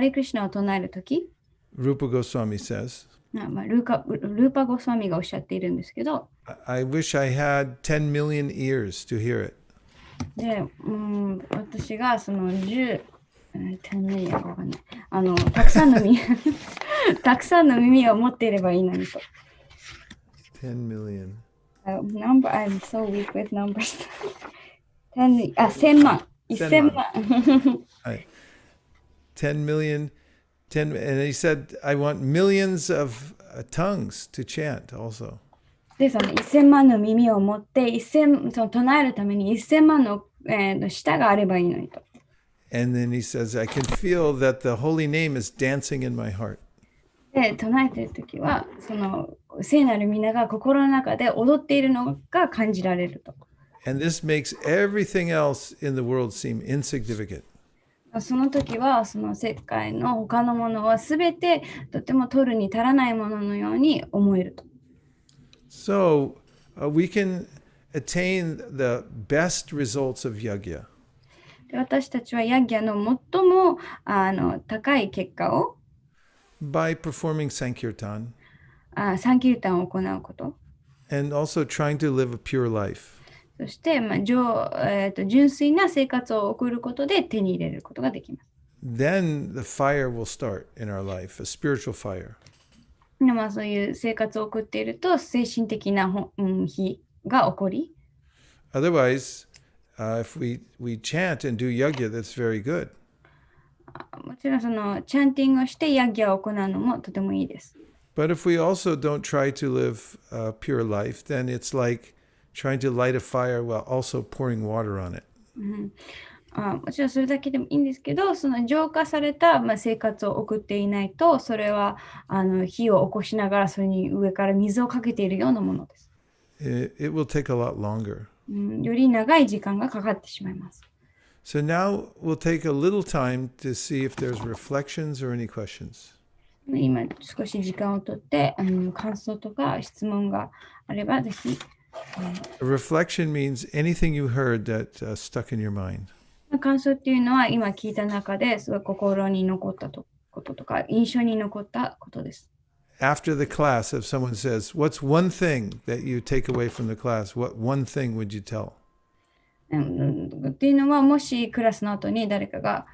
レクリシュナを唱えるとき、Rupa Goswami says, ルーパゴスワミがおっしゃっているんですけど、I wish I had 10 million ears to hear it. で、私が10ミリかわかんない。たくさんのたくさんの耳を持っていればいいのにと。10 million. Number, I'm so weak with numbers. 1000万。1000万。Right. 10 million. 10, and he said, I want millions of tongues to chant also. で、1000万の耳を持って、唱えるために1000万の、舌があればいいのにと。And then he says, I can feel that the holy name is dancing in my heart. で、唱えているときは、聖なる皆が心の中で踊っているのが感じられると。And this makes everything else in the world seem insignificant. その時は、その世界の他のものはすべてとても取るに足らないもののように思えると。So we can attain the best results of yajna で、私たちはヤギャの最も高い結果を by performing sankirtan サンキルタンを行うこと。and also trying to live a pure life. そして、純粋な生活を送ることで手に入れることができます。Then the fire will start in our life, a spiritual fire. でそういう生活を送っていると精神的な火が起こり、Otherwise, if we chant and do yajna, that's very good. もちろんチャンティングをしてヤギャを行うのもとてもいいです。But if we also don't try to live a pure life, then it's like trying to light a fire while also pouring water on it. もちろんそれだけでもいいんですけど、浄化された、生活を送っていないと、それは火を起こしながらそれに上から水をかけているようなものです。It will take a lot longer. より長い時間がかかってしまいます。So now we'll take a little time to see if there's reflections or any questions. 今少し時間をとって、感想とか質問があればぜひ。Reflection means anything you heard that stuck in your mind. 感想っていうのは今聞いた中ですごい心に残ったこととか印象に残ったことです。After the class, if someone says, "What's one thing that you take away from the class?" What one thing would you tell? っていうのはもしクラスの後に誰かが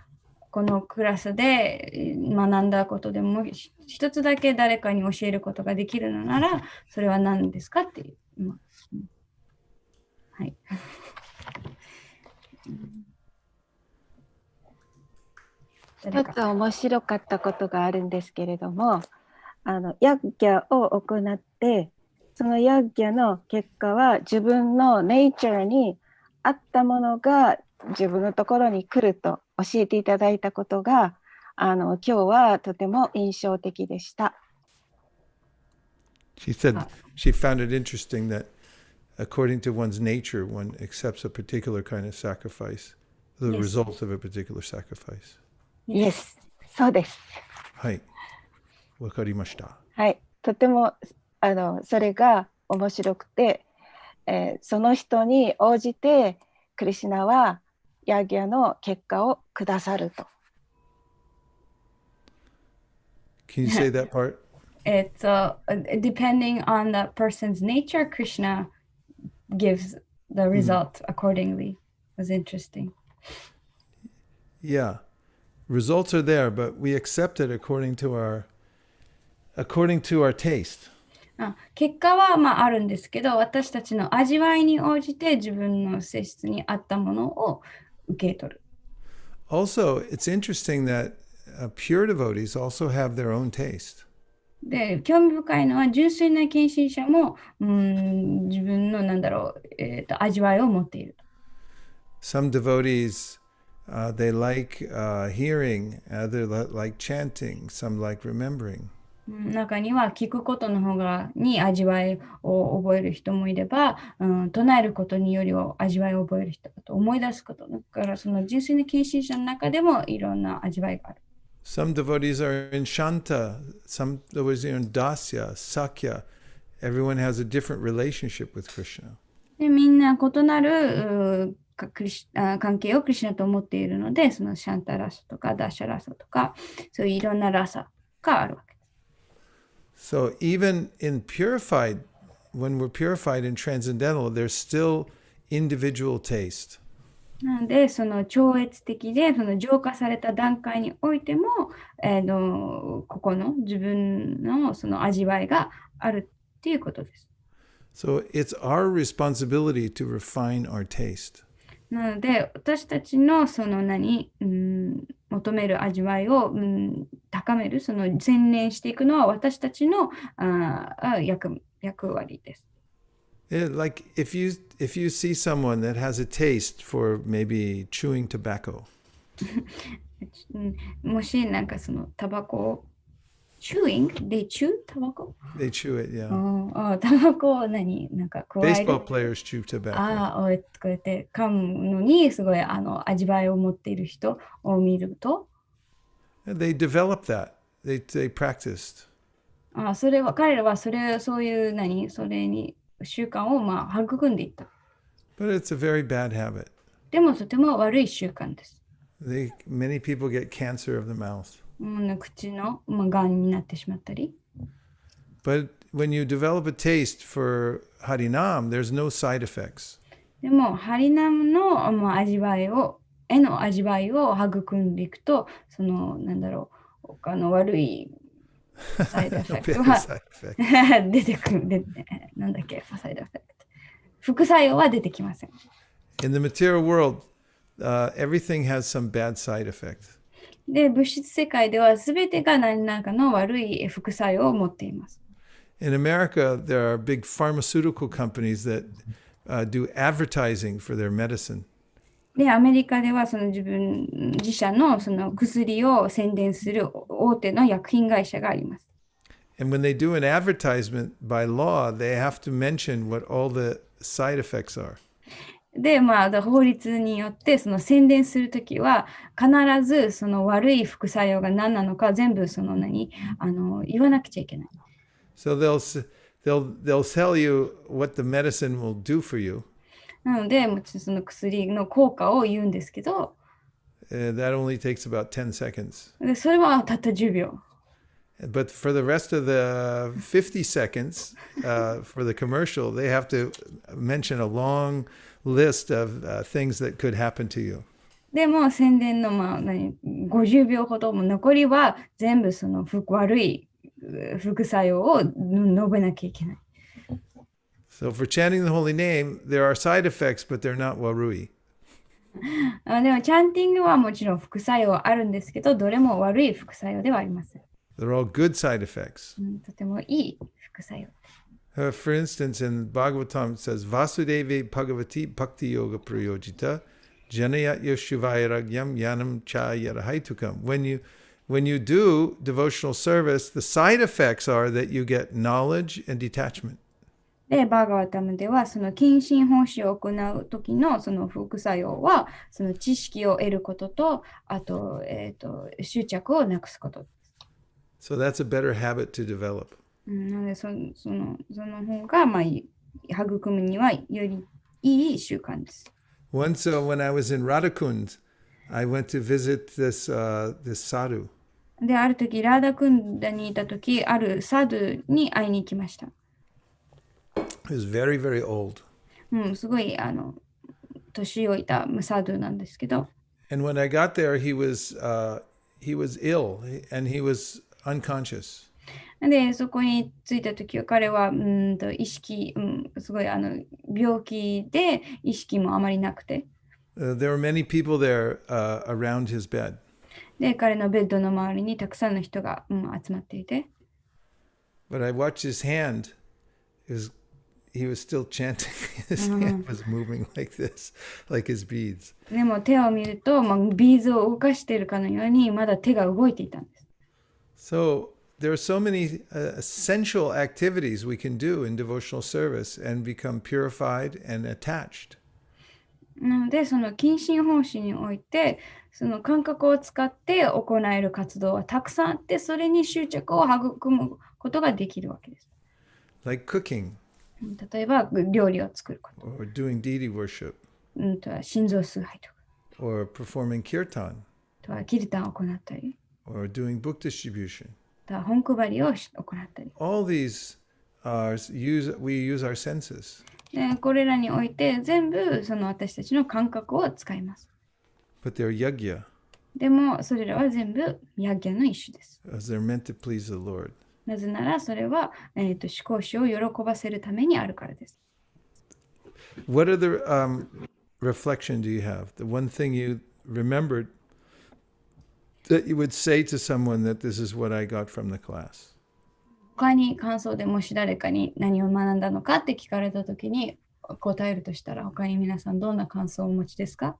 このクラスで学んだことでも一つだけ誰かに教えることができるのならそれは何ですかっていう。はい。一つ面白かったことがあるんですけれども、ヤッギャを行って、そのヤッギャの結果は自分のネイチャーに合ったものが自分のところに来ると教えていただいたことが、今日はとても印象的でした。She said she found it interesting that according to one's nature, one accepts a particular kind of sacrifice, the result of a particular sacrifice. Yes, そうです。はい。わかりました。はい。とてもそれが面白くて、その人に応じてクリシュナはヤーギャの結果をくださると。Can you say that part? It's depending on the person's nature, Krishna gives the result accordingly. It was interesting. Yeah. Results are there, but we accept it according to our taste. 結果はあるんですけど、私たちの味わいに応じて自分の性質に合ったものを受け取る。Also, it's interesting that pure devotees also have their own taste. で、興味深いのは純粋な献身者も自分の味わいを持っている。Some devotees they like hearing, others like chanting, some like remembering. 中には聞くことの方に味わいを覚える人もいれば、唱えることにより味わいを覚える人だと思い出すことだからその純粋な献身者の中でもいろんな味わいがある。Some devotees are in Shanta, some devotees are in Dasya, Sakya. Everyone has a different relationship with Krishna. でみんな異なる関係をクリシュナと思っているので、そのシャンタラサとかダシャラサとか、そういういろんなラサがあるわけです。So even in purified, when we're purified in transcendental, there's still individual taste. なので、その超越的で、その浄化された段階においても、ここの自分のその味わいがあるっていうことです。So it's our responsibility to refine our taste. なので、私たちのその求める味わいを高める、その洗練していくのは私たちの役割です。Like if you see someone that has a taste for maybe chewing tobacco. もしそのタバコをchewing? They chew tobacco? They chew it, yeah. タバコを加える Baseball players chew tobacco. こうやって噛むのにすごい味わいを持っている人を見ると They developed that. They practiced. 彼らはそういうそれに習慣を育んでいった。But it's a very bad habit. でもとても悪い習慣です。Many people get cancer of the mouth. 口のがんになってしまったり。But when you develop a taste for Harinam, there's no side effects. でもハリナムの味わいを育んでいくと、その他の悪いサイドエフェクトは出てくる。なんだっけ、サイドエフェクト。副作用は出てきません。In the material world, everything has some bad side effect. で、物質世界では全てが何らかの悪い副作用を持っています。In America, there are big pharmaceutical companies that do advertising for their medicine. で、アメリカではその自社のその薬を宣伝する大手の薬品会社があります。And when they do an advertisement by law, they have to mention what all the side effects are. で、法律によってその宣伝するときは必ずその悪い副作用が何なのか全部その言わなくちゃいけない。So they'll tell you what the medicine will do for you. なので、もちろんその薬の効果を言うんですけど、That only takes about 10 seconds. でそれはたった10秒。But for the rest of the 50 seconds for the commercial, they have to mention a long list of things that could happen to you. でも宣伝の50秒ほども残りは全部その悪い副作用を述べなきゃいけない。So for chanting the holy name, there are side effects, but they're not warui. でもチャンティングはもちろん副作用はあるんですけど、どれも悪い副作用ではありません。They're all good side effects. とてもいい副作用。For instance, in Bhagavatam, it says, Vasudeve Bhagavati Bhakti Yoga Prayojita Janayat Yoshivayaragyam Yanam Cha Yarahaitukam. When you do devotional service, the side effects are that you get knowledge and detachment. で、バーガータムでは、その近親奉仕を行う時のその副作用は、その知識を得ることと、あと、執着をなくすこと。So that's a better habit to develop. なのでその方が、育むにはよりいい習慣です。Once when I was in Radhakund, I went to visit this sadhu. で、ある時、ラーダクンダにいた時、あるサドゥに会いに行きました。He was very, very old. すごい、年老いたサドゥなんですけど。And when I got there, he was ill and he was unconscious. で、そこに着いた時は彼は意識、すごい病気で意識もあまりなくて。There were many people there around his bed. で、彼のベッドの周りにたくさんの人が、集まっていて。But I watched his hand. He was still chanting. His hand was moving like this, like his beads. でも手を見ると、ビーズを動かしているかのようにまだ手が動いていたんです。So there are so many essential activities we can do in devotional service and become purified and attached. なので、その近親奉仕において、その感覚を使って行える活動はたくさんあって、それに執着を育むことができるわけです。Like cooking. 例えば、料理を作ること。Or doing deity worship. 心臓崇拝とか。Or performing kirtan. とはキルタンを行ったり。Or doing book distribution. とは本配りを行ったり。All these we use our senses. でこれらにおいて全部その私たちの感覚を使います。But they're yagya. でもそれらは全部ヤギャの一種です。As they're meant to please the Lord. なぜならそれは、思考主を喜ばせるためにあるからです。What other reflection do you have? The one thing you remembered that you would say to someone that this is what I got from the class? 他に感想でもし誰かに何を学んだのかって聞かれたときに答えるとしたら、他に皆さんどんな感想をお持ちですか？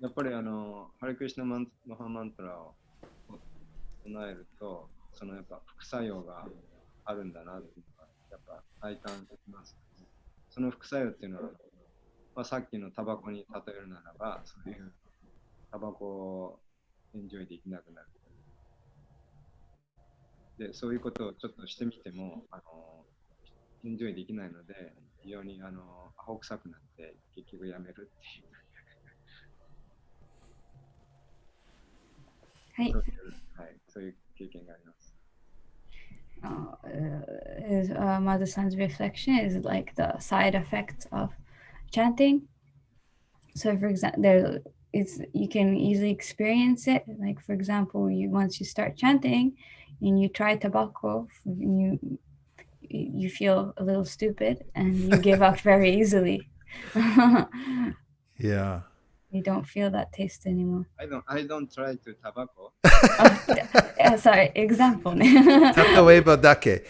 やっぱりハレクリシナマハマントラを唱えると、そのやっぱ副作用があるんだなっていうのがやっぱ体感できます、ね。その副作用っていうのは、さっきのタバコに例えるならば、そういうタバコをエンジョイできなくなる。で、そういうことをちょっとしてみても、エンジョイできないので、非常にアホ臭くなって結局やめるっていう。はい。そういう経験があります。Mother Son's reflection is like the side effects of chanting. So, for example, you can easily experience it. Like, for example, once you start chanting and you try tobacco, you feel a little stupid and you give up very easily. Yeah. You don't feel that taste anymore. I don't try to tobacco. Sorry, example ね。例えばだけ。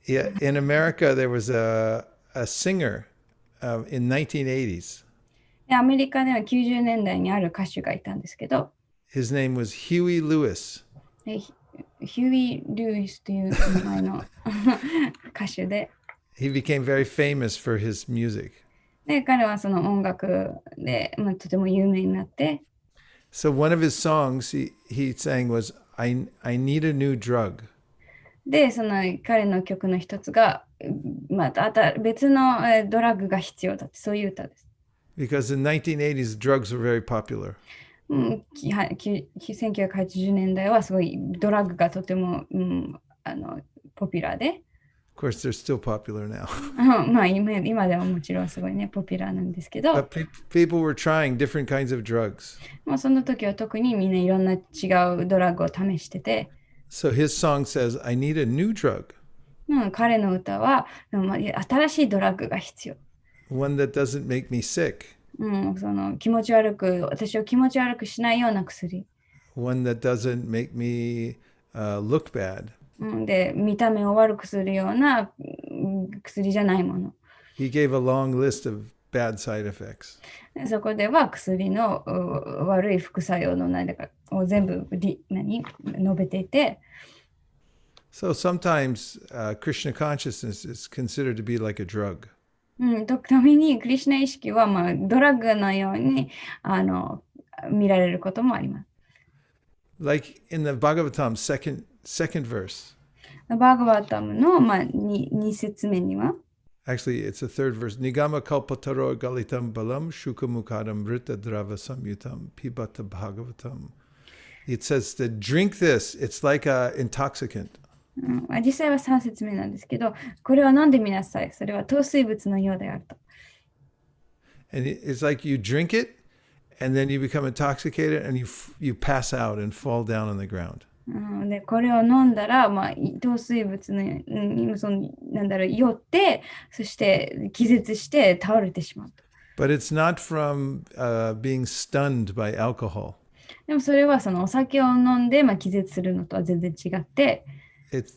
Yeah, in America, there was a singer in 1980s. でアメリカでは90年代にある歌手がいたんですけど、His name was Huey Lewis. ヒューイ・リュイスという名前の歌手で、He became very famous for his music. で彼はその音楽で、とても有名になって、So one of his songs he sang was I need a new drug. でその彼の曲の一つが、別のドラッグが必要だって、そういう歌です。Because in 1980s, drugs were very popular. 1980年代はすごいドラッグがとても、ポピュラーで、Of course, they're still popular now. 今ではもちろんすごいね、ポピュラーなんですけど、But people were trying different kinds of drugs. その時は特にみんないろんな違うドラッグを試してて、So his song says, I need a new drug, 彼の歌は、新しいドラッグが必要。one that doesn't make me sick, その私を気持ち悪くしないような薬。one that doesn't make me look bad. で、見た目を悪くするような薬じゃないもの。He gave a long list of bad side effects. そこでは薬の悪い副作用の何だかを全部述べていて、So sometimes Krishna consciousness is considered to be like a drug. ためにクリシュナ意識は、ドラッグのように見られることもあります。Like in the Bhagavatam, second verse. バーガバタムの、2節目には、Actually, it's the third verse. Nigama kalpataro galitam balam shukamukadam vrita drava samyutam pibata bhagavatam. It says to drink this. It's like a intoxicant. 実際は3節目なんですけど、これは飲んでみなさい。それは糖水物のようであると。And it's like you drink it, and then you become intoxicated, and you pass out and fall down on the ground. でこれを飲んだら、糖水物の酔って、そして気絶して倒れてしまう。But it's not from being stunned by alcohol. でもそれはそのお酒を飲んで、気絶するのとは全然違って、It's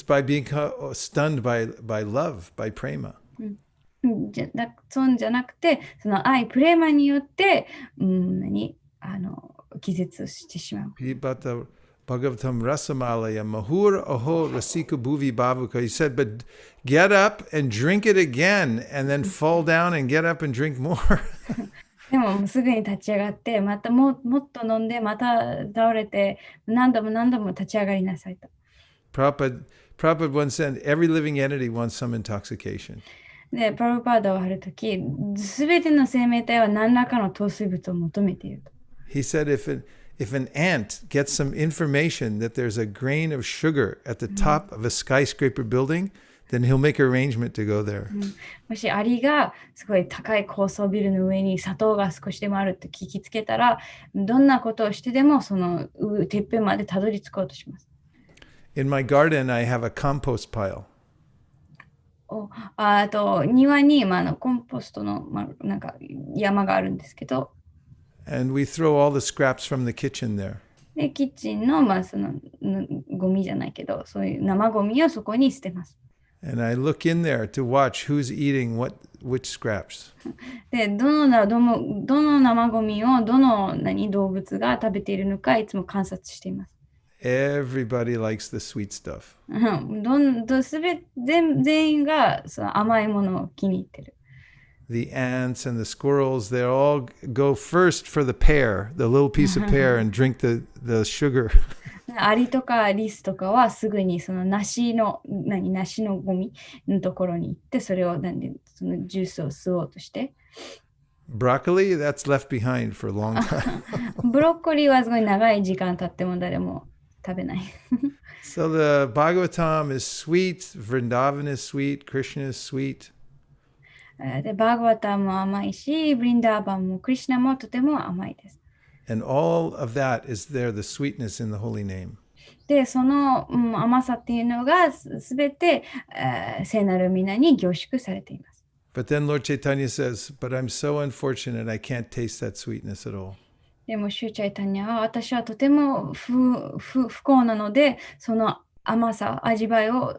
by being stunned by love, by prema. そうじゃなくて、その愛、プレーマによって、気絶してしまう。Pibata Bhagavatam Rasamalaya Mahur Aho Rasika Bhuvi Bhavuka. He said, but get up and drink it again, and then fall down and get up and drink more. でもすぐに立ち上がって、またもっと飲んで、また倒れて、何度も立ち上がりなさいと。Prabhupada once said, every living entity wants some intoxication. で、プラブパーダを貼るとき、すべての生命体は何らかの糖水物を求めていると。He said, if an ant gets some information that there's a grain of sugar at the top of a skyscraper building, then he'll make arrangement to go there. もしアリがすごい高い高層ビルの上に砂糖が少しでもあるって聞きつけたら、どんなことをしてでもそのてっぺんまでたどり着こうとします。In my garden, I have a compost pile. 庭に、コンポストの、なんか山があるんですけど、And we throw all the scraps from the kitchen there. でキッチンの、そのゴミじゃないけど、そういう生ゴミをそこに捨てます。And I look in there to watch who's eating which scraps. でどの生ゴミをどの動物が食べているのかいつも観察しています。Everybody likes the sweet stuff. 全員がその甘いものを気に入ってる。The ants and the squirrels, they all go first for the pear, the little piece of pear, and drink the sugar. アリとかリスとかはすぐにその梨のゴミのところに行ってそれをそのジュースを吸おうとして。Broccoli, that's left behind for a long time. ブロッコリーはすごい長い時間経っても誰も食べない。So the Bhagavatam is sweet, Vrindavan is sweet, Krishna is sweet. でバーガバタも甘いし、ブリンダーバンもクリシュナもとても甘いです。And all of that is there, the sweetness in the holy name. で、その、甘さっていうのがすべて、聖なる皆に凝縮されています。But then Lord Chaitanya says, but I'm so unfortunate, I can't taste that sweetness at all. でも、シューチャイタニアは、私はとても不幸なので、その甘さ、味わいを、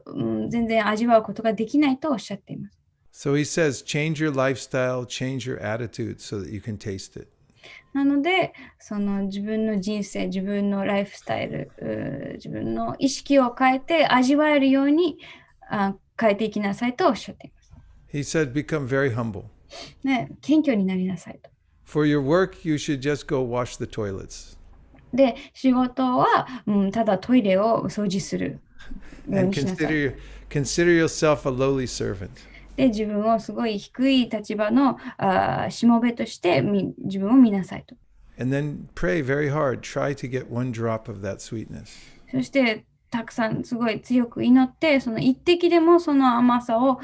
全然味わうことができないとおっしゃっています。So he says, change your lifestyle, change your attitude so that you can taste it. なので、その自分の人生、自分のライフスタイル、自分の意識を変えて味わえるように変えていきなさいとおっしゃっています。He said, become very humble. ね、謙虚になりなさいと。For your work, you should just go wash the toilets. で、仕事は、ただトイレを掃除するよう And にしなさい。 consider yourself a lowly servant. で、自分をすごい低い立場のしもべとして自分を見なさいと。And then pray very hard. Try to get one drop of that sweetness. そして、たくさんすごい強く祈って、その一滴でもその甘さを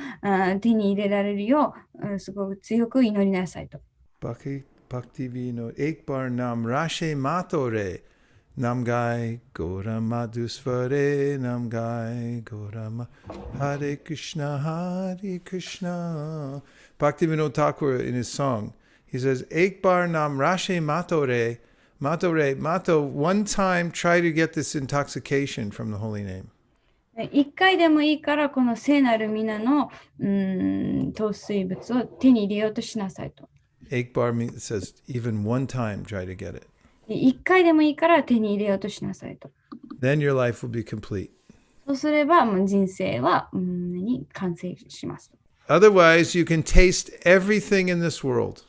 手に入れられるよう、すごく強く祈りなさいと。Bhakti vino ek bar nam rashe matore. Namgai Gora Madhusvare Namgai Gora Hare Krishna Hare Krishna. Bhaktivinoda Thakur in his song, he says, Ek bar nam rashe matore, mato, one time try to get this intoxication from the holy name. 一回でもいいからこの聖なる皆の糖水物を手に入れようとしなさいと。Ek bar says, even one time try to get it. 一回でもいいから手に入れようとしなさいと。Then your life will be complete. そうすればもう人生は完成します。Otherwise, you can taste everything in this world.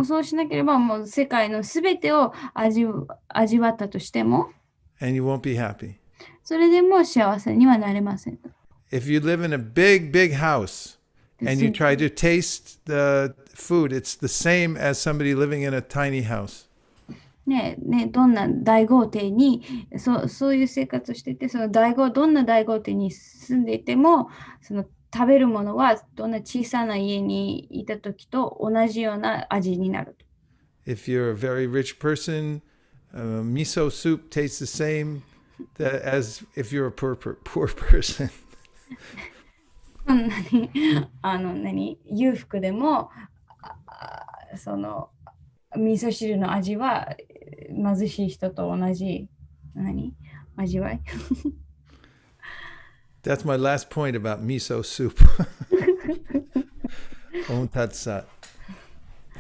そうしなければもう世界のすべてを味わったとしても、And you won't be happy. それでも幸せにはなれません。If you live in a big, big house and you try to taste the food, it's the same as somebody living in a tiny house. どんな大豪邸にそういう生活をしていて、どんな大豪邸に住んでいても、その食べるものはどんな小さな家にいた時と同じような味になる。If you're a very rich person, miso soup tastes the same as if you're a poor person. 裕福でもその味噌汁の味は貧しい人と同じ味わい。That's my last point about miso soup. Om Tat Sat.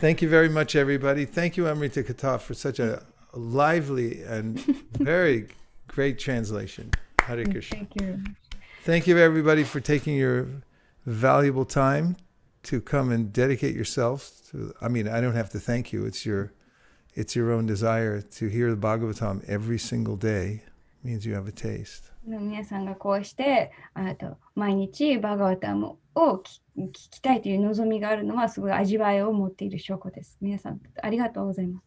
Thank you very much, everybody. Thank you, Amrita Kata, for such a lively and very great translation. Hare Krishna. Thank you. Thank you, everybody, for taking your valuable time to come and dedicate yourselves to. I mean, I don't have to thank you. It's your own desire to hear the Bhagavatam every single day. It means you have a taste. 皆さんがこうして毎日バガワタムを聞きたいという望みがあるのはすごい味わいを持っている証拠です。皆さんありがとうございます。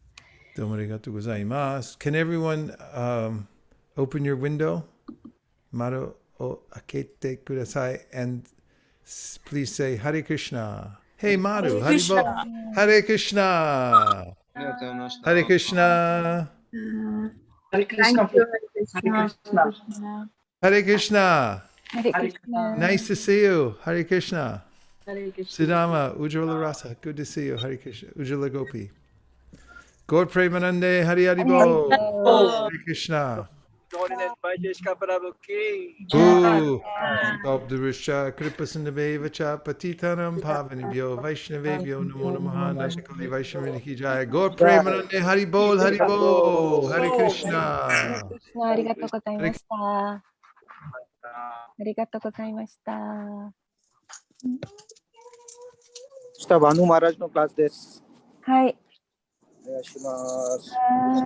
どうもありがとうございます。Can everyone open your window? 窓を開けてください and please say Hare Krishna. Hey Madhu, Hare Krishna. Hare Krishna. Hare Krishna. Hare Krishna. Hare Krishna. Nice to see you. Hare Krishna. Hare Krishna. Siddhama, Ujjwala Rasa. Good to see you. Hare Krishna. Ujjwala Gopi. Gaur Premanande. Hari Hari Bo. Hare Krishna. By HG Vaisesika Ooh. Abdurusha Kripasandavevacha Patitanam Pavanibhyo Vaishnavebhyo Namo Namaha Nashikali Vaishnaviki Jaya. Gaur Premanande. Hari Bol. Hari Bol. Hare Krishna. ありがとうございました。ありがとうございました。下バヌマラジのクラスです。はい。お願いします。